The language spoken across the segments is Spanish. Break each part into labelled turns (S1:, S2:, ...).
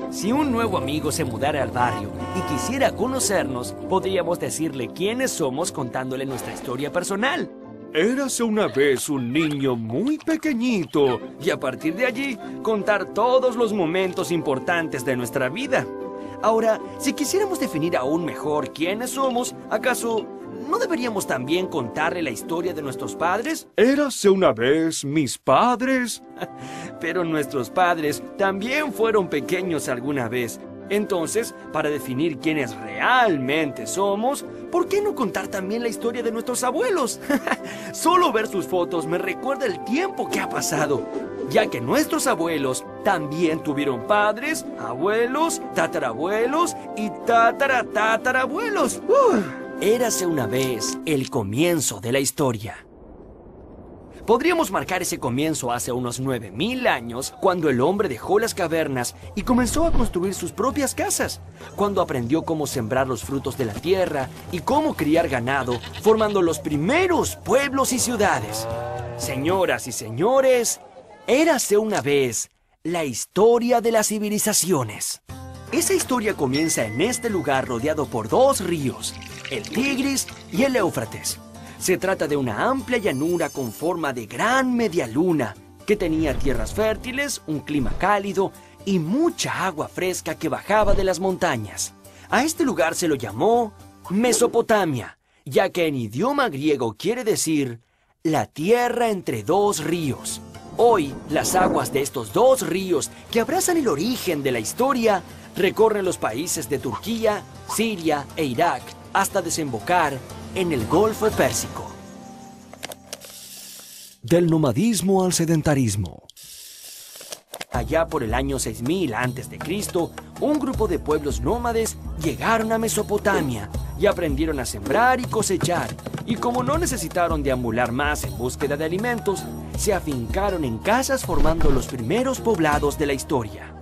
S1: Si un nuevo amigo se mudara al barrio y quisiera conocernos, podríamos decirle quiénes somos contándole nuestra historia personal. Érase una vez un niño muy pequeñito y a partir de allí contar todos los momentos importantes de nuestra vida. Ahora, si quisiéramos definir aún mejor quiénes somos, ¿acaso no deberíamos también contarle la historia de nuestros padres? Érase una vez mis padres. Pero nuestros padres también fueron pequeños alguna vez. Entonces, para definir quiénes realmente somos, ¿por qué no contar también la historia de nuestros abuelos? Solo ver sus fotos me recuerda el tiempo que ha pasado, ya que nuestros abuelos también tuvieron padres, abuelos, tatarabuelos y tataratatarabuelos. Érase una vez el comienzo de la historia. Podríamos marcar ese comienzo hace unos 9000 años, cuando el hombre dejó las cavernas y comenzó a construir sus propias casas, cuando aprendió cómo sembrar los frutos de la tierra y cómo criar ganado, formando los primeros pueblos y ciudades. Señoras y señores, érase una vez la historia de las civilizaciones. Esa historia comienza en este lugar rodeado por dos ríos, el Tigris y el Éufrates. Se trata de una amplia llanura con forma de gran media luna, que tenía tierras fértiles, un clima cálido y mucha agua fresca que bajaba de las montañas. A este lugar se lo llamó Mesopotamia, ya que en idioma griego quiere decir la tierra entre dos ríos. Hoy, las aguas de estos dos ríos, que abrazan el origen de la historia, recorren los países de Turquía, Siria e Irak hasta desembocar en el Golfo Pérsico. Del nomadismo al sedentarismo. Allá por el año 6000 a.C., un grupo de pueblos nómades llegaron a Mesopotamia y aprendieron a sembrar y cosechar. Y como no necesitaron deambular más en búsqueda de alimentos, se afincaron en casas formando los primeros poblados de la historia.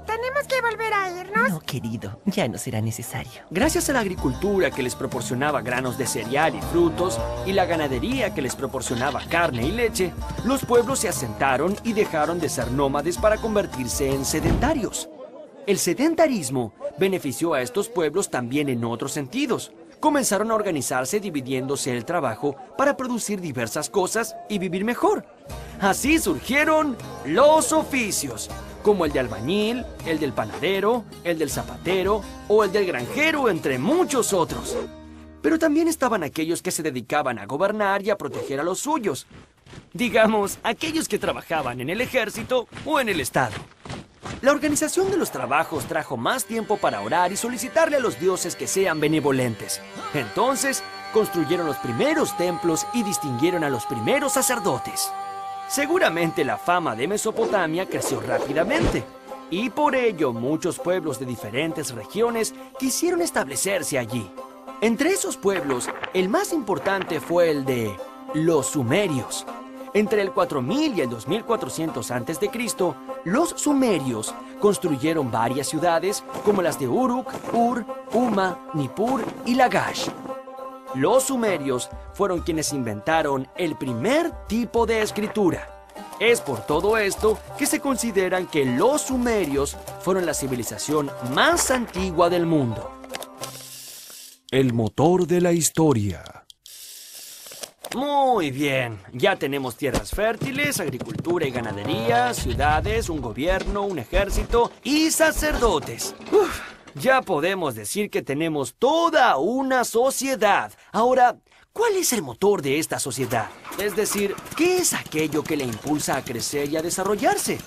S2: ¿Tenemos que volver a irnos?
S3: No, querido, ya no será necesario.
S1: Gracias a la agricultura que les proporcionaba granos de cereal y frutos, y la ganadería que les proporcionaba carne y leche, los pueblos se asentaron y dejaron de ser nómades para convertirse en sedentarios. El sedentarismo benefició a estos pueblos también en otros sentidos. Comenzaron a organizarse dividiéndose el trabajo para producir diversas cosas y vivir mejor. Así surgieron los oficios, como el de albañil, el del panadero, el del zapatero o el del granjero, entre muchos otros. Pero también estaban aquellos que se dedicaban a gobernar y a proteger a los suyos. Digamos, aquellos que trabajaban en el ejército o en el Estado. La organización de los trabajos trajo más tiempo para orar y solicitarle a los dioses que sean benevolentes. Entonces, construyeron los primeros templos y distinguieron a los primeros sacerdotes. Seguramente la fama de Mesopotamia creció rápidamente, y por ello muchos pueblos de diferentes regiones quisieron establecerse allí. Entre esos pueblos, el más importante fue el de los sumerios. Entre el 4000 y el 2400 a.C., los sumerios construyeron varias ciudades como las de Uruk, Ur, Uma, Nippur y Lagash. Los sumerios fueron quienes inventaron el primer tipo de escritura. Es por todo esto que se consideran que los sumerios fueron la civilización más antigua del mundo. El motor de la historia. Muy bien, ya tenemos tierras fértiles, agricultura y ganadería, ciudades, un gobierno, un ejército y sacerdotes. Ya podemos decir que tenemos toda una sociedad. Ahora, ¿cuál es el motor de esta sociedad? Es decir, ¿qué es aquello que le impulsa a crecer y a desarrollarse?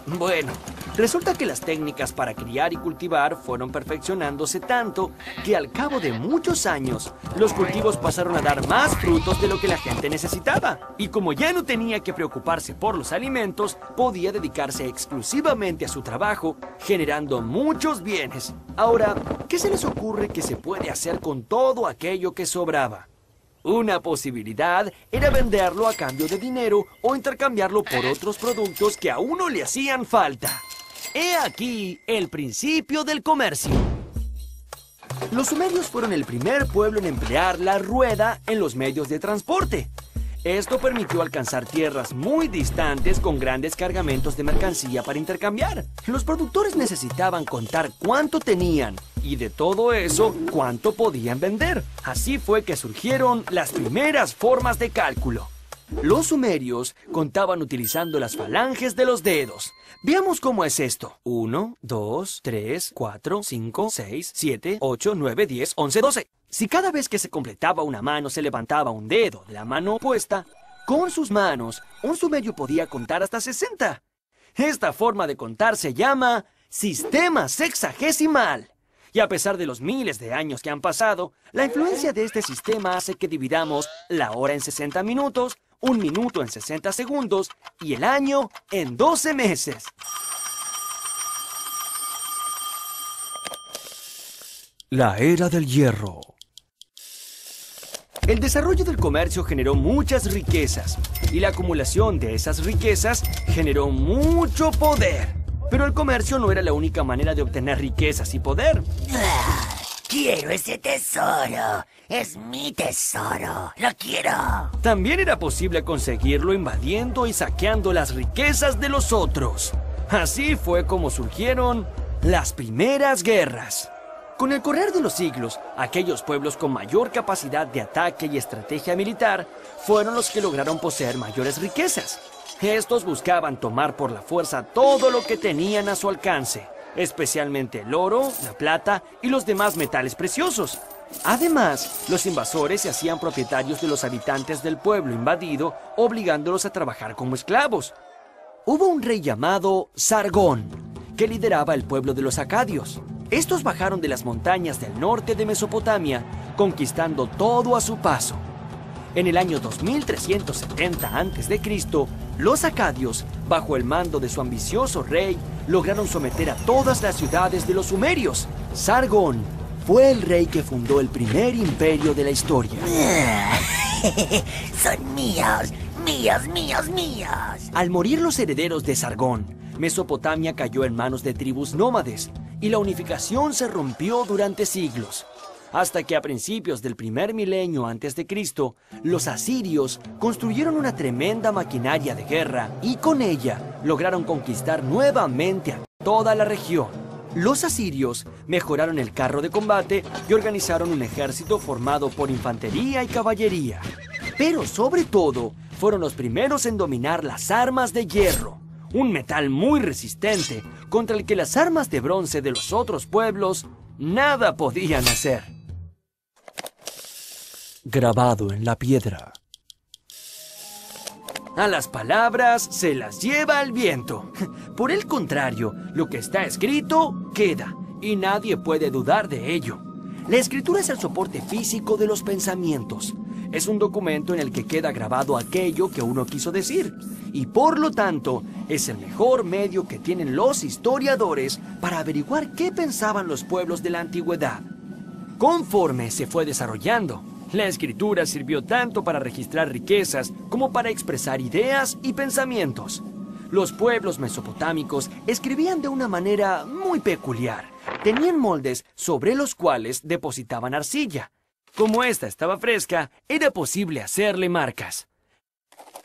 S1: Bueno, resulta que las técnicas para criar y cultivar fueron perfeccionándose tanto que al cabo de muchos años, los cultivos pasaron a dar más frutos de lo que la gente necesitaba. Y como ya no tenía que preocuparse por los alimentos, podía dedicarse exclusivamente a su trabajo, generando muchos bienes. Ahora, ¿qué se les ocurre que se puede hacer con todo aquello que sobraba? Una posibilidad era venderlo a cambio de dinero o intercambiarlo por otros productos que a uno le hacían falta. He aquí el principio del comercio. Los sumerios fueron el primer pueblo en emplear la rueda en los medios de transporte. Esto permitió alcanzar tierras muy distantes con grandes cargamentos de mercancía para intercambiar. Los productores necesitaban contar cuánto tenían y de todo eso, cuánto podían vender. Así fue que surgieron las primeras formas de cálculo. Los sumerios contaban utilizando las falanges de los dedos. Veamos cómo es esto. 1, 2, 3, 4, 5, 6, 7, 8, 9, 10, 11, 12. Si cada vez que se completaba una mano se levantaba un dedo de la mano opuesta, con sus manos, un sumerio podía contar hasta 60. Esta forma de contar se llama sistema sexagesimal. Y a pesar de los miles de años que han pasado, la influencia de este sistema hace que dividamos la hora en 60 minutos, un minuto en 60 segundos y el año en 12 meses. La era del hierro. El desarrollo del comercio generó muchas riquezas y la acumulación de esas riquezas generó mucho poder. Pero el comercio no era la única manera de obtener riquezas y poder.
S4: Quiero ese tesoro. Es mi tesoro. Lo quiero.
S1: También era posible conseguirlo invadiendo y saqueando las riquezas de los otros. Así fue como surgieron las primeras guerras. Con el correr de los siglos, aquellos pueblos con mayor capacidad de ataque y estrategia militar fueron los que lograron poseer mayores riquezas. Estos buscaban tomar por la fuerza todo lo que tenían a su alcance, especialmente el oro, la plata y los demás metales preciosos. Además, los invasores se hacían propietarios de los habitantes del pueblo invadido, obligándolos a trabajar como esclavos. Hubo un rey llamado Sargón, que lideraba el pueblo de los acadios. Estos bajaron de las montañas del norte de Mesopotamia, conquistando todo a su paso. En el año 2370 a.C., los acadios, bajo el mando de su ambicioso rey, lograron someter a todas las ciudades de los sumerios. Sargón fue el rey que fundó el primer imperio de la historia.
S4: Son míos, míos, míos, míos.
S1: Al morir los herederos de Sargón, Mesopotamia cayó en manos de tribus nómades y la unificación se rompió durante siglos. Hasta que a principios del primer milenio antes de Cristo, los asirios construyeron una tremenda maquinaria de guerra y con ella lograron conquistar nuevamente a toda la región. Los asirios mejoraron el carro de combate y organizaron un ejército formado por infantería y caballería. Pero sobre todo, fueron los primeros en dominar las armas de hierro, un metal muy resistente contra el que las armas de bronce de los otros pueblos nada podían hacer. Grabado en la piedra. A las palabras se las lleva el viento. Por el contrario, lo que está escrito queda, y nadie puede dudar de ello. La escritura es el soporte físico de los pensamientos. Es un documento en el que queda grabado aquello que uno quiso decir, y por lo tanto, es el mejor medio que tienen los historiadores para averiguar qué pensaban los pueblos de la antigüedad. Conforme se fue desarrollando, la escritura sirvió tanto para registrar riquezas como para expresar ideas y pensamientos. Los pueblos mesopotámicos escribían de una manera muy peculiar. Tenían moldes sobre los cuales depositaban arcilla. Como esta estaba fresca, era posible hacerle marcas.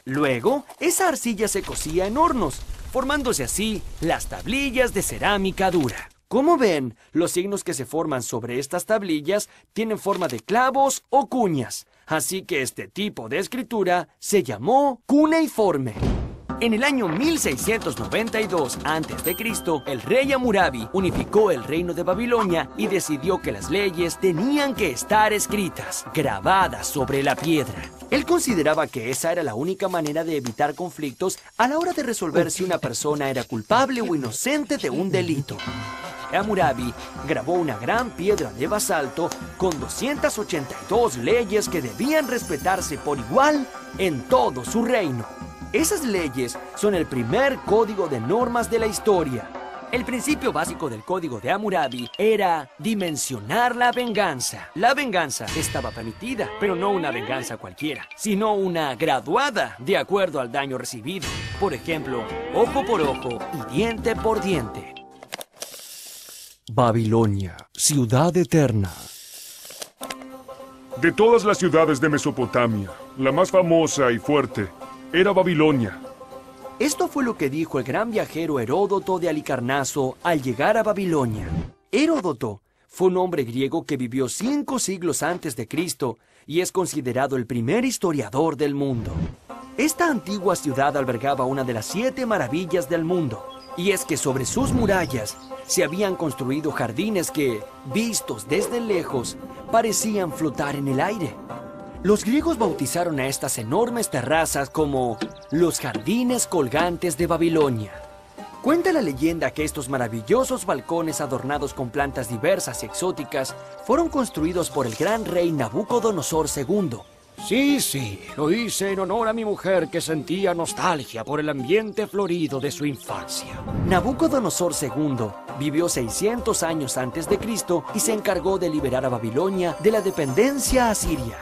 S1: Luego, esa arcilla se cocía en hornos, formándose así las tablillas de cerámica dura. Como ven, los signos que se forman sobre estas tablillas tienen forma de clavos o cuñas, así que este tipo de escritura se llamó cuneiforme. En el año 1692 a.C., el rey Hammurabi unificó el reino de Babilonia y decidió que las leyes tenían que estar escritas, grabadas sobre la piedra. Él consideraba que esa era la única manera de evitar conflictos a la hora de resolver si una persona era culpable o inocente de un delito. Hammurabi grabó una gran piedra de basalto con 282 leyes que debían respetarse por igual en todo su reino. Esas leyes son el primer código de normas de la historia. El principio básico del código de Hammurabi era dimensionar la venganza. La venganza estaba permitida, pero no una venganza cualquiera, sino una graduada de acuerdo al daño recibido. Por ejemplo, ojo por ojo y diente por diente. Babilonia, ciudad eterna.
S5: De todas las ciudades de Mesopotamia, la más famosa y fuerte era Babilonia.
S1: Esto fue lo que dijo el gran viajero Heródoto de Halicarnaso al llegar a Babilonia. Heródoto fue un hombre griego que vivió 5 siglos antes de Cristo y es considerado el primer historiador del mundo. Esta antigua ciudad albergaba una de las 7 maravillas del mundo, y es que sobre sus murallas se habían construido jardines que, vistos desde lejos, parecían flotar en el aire. Los griegos bautizaron a estas enormes terrazas como los jardines colgantes de Babilonia. Cuenta la leyenda que estos maravillosos balcones adornados con plantas diversas y exóticas fueron construidos por el gran rey Nabucodonosor II.
S6: Sí, lo hice en honor a mi mujer que sentía nostalgia por el ambiente florido de su infancia.
S1: Nabucodonosor II vivió 600 años antes de Cristo y se encargó de liberar a Babilonia de la dependencia asiria.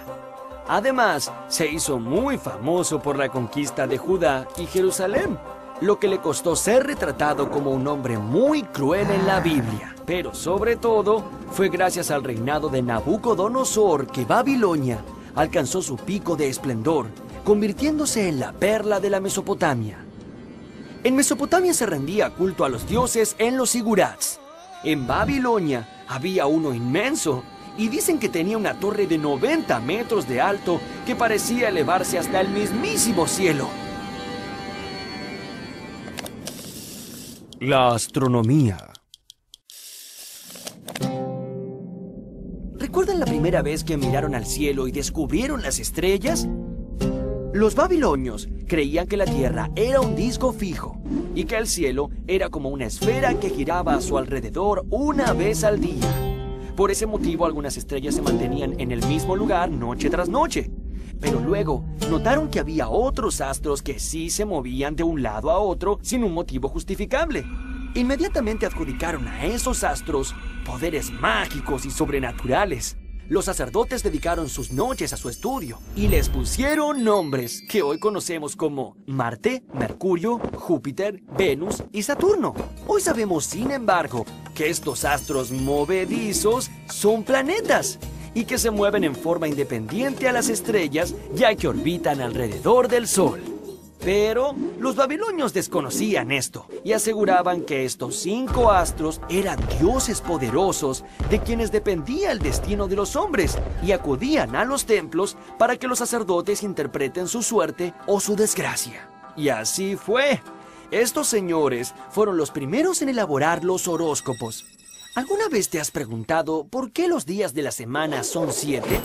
S1: Además, se hizo muy famoso por la conquista de Judá y Jerusalén, lo que le costó ser retratado como un hombre muy cruel en la Biblia. Pero sobre todo, fue gracias al reinado de Nabucodonosor que Babilonia alcanzó su pico de esplendor, convirtiéndose en la perla de la Mesopotamia. En Mesopotamia se rendía culto a los dioses en los zigurats. En Babilonia había uno inmenso, y dicen que tenía una torre de 90 metros de alto que parecía elevarse hasta el mismísimo cielo.
S6: La astronomía.
S1: ¿Recuerdan la primera vez que miraron al cielo y descubrieron las estrellas? Los babilonios creían que la Tierra era un disco fijo y que el cielo era como una esfera que giraba a su alrededor una vez al día. Por ese motivo, algunas estrellas se mantenían en el mismo lugar noche tras noche. Pero luego notaron que había otros astros que sí se movían de un lado a otro sin un motivo justificable. Inmediatamente adjudicaron a esos astros poderes mágicos y sobrenaturales. Los sacerdotes dedicaron sus noches a su estudio y les pusieron nombres que hoy conocemos como Marte, Mercurio, Júpiter, Venus y Saturno. Hoy sabemos, sin embargo, que estos astros movedizos son planetas y que se mueven en forma independiente a las estrellas, ya que orbitan alrededor del Sol. Pero los babilonios desconocían esto y aseguraban que estos 5 astros eran dioses poderosos de quienes dependía el destino de los hombres y acudían a los templos para que los sacerdotes interpreten su suerte o su desgracia. Y así fue. Estos señores fueron los primeros en elaborar los horóscopos. ¿Alguna vez te has preguntado por qué los días de la semana son 7?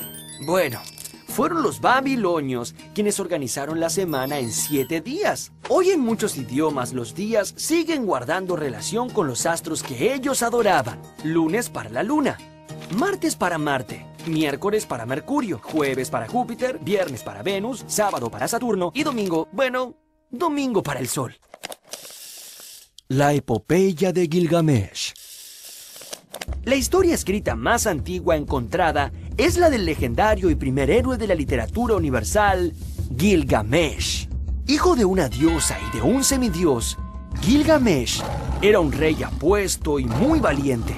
S1: Bueno, fueron los babilonios quienes organizaron la semana en 7 días. Hoy en muchos idiomas los días siguen guardando relación con los astros que ellos adoraban. Lunes para la luna, martes para Marte, miércoles para Mercurio, jueves para Júpiter, viernes para Venus, sábado para Saturno y domingo, domingo para el Sol.
S6: La epopeya de Gilgamesh.
S1: La historia escrita más antigua encontrada es la del legendario y primer héroe de la literatura universal, Gilgamesh. Hijo de una diosa y de un semidios, Gilgamesh era un rey apuesto y muy valiente,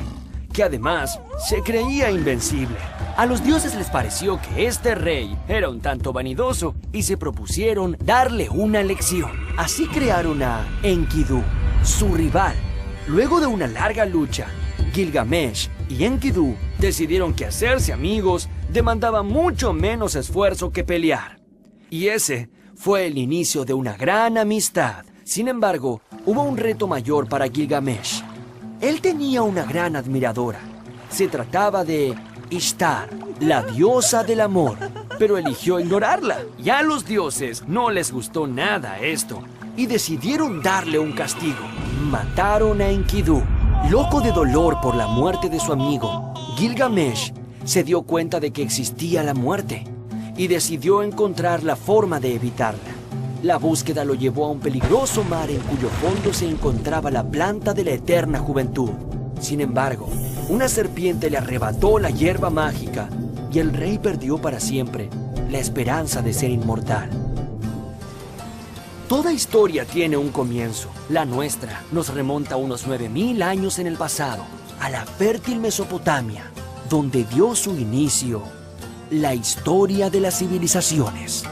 S1: que además se creía invencible. A los dioses les pareció que este rey era un tanto vanidoso y se propusieron darle una lección. Así crearon a Enkidu, su rival. Luego de una larga lucha, Gilgamesh y Enkidu decidieron que hacerse amigos demandaba mucho menos esfuerzo que pelear. Y ese fue el inicio de una gran amistad. Sin embargo, hubo un reto mayor para Gilgamesh. Él tenía una gran admiradora. Se trataba de Ishtar, la diosa del amor, pero eligió ignorarla. Y a los dioses no les gustó nada esto y decidieron darle un castigo. Mataron a Enkidu. Loco de dolor por la muerte de su amigo, Gilgamesh se dio cuenta de que existía la muerte y decidió encontrar la forma de evitarla. La búsqueda lo llevó a un peligroso mar en cuyo fondo se encontraba la planta de la eterna juventud. Sin embargo, una serpiente le arrebató la hierba mágica y el rey perdió para siempre la esperanza de ser inmortal. Toda historia tiene un comienzo. La nuestra nos remonta unos 9000 años en el pasado, a la fértil Mesopotamia, donde dio su inicio La historia de las civilizaciones.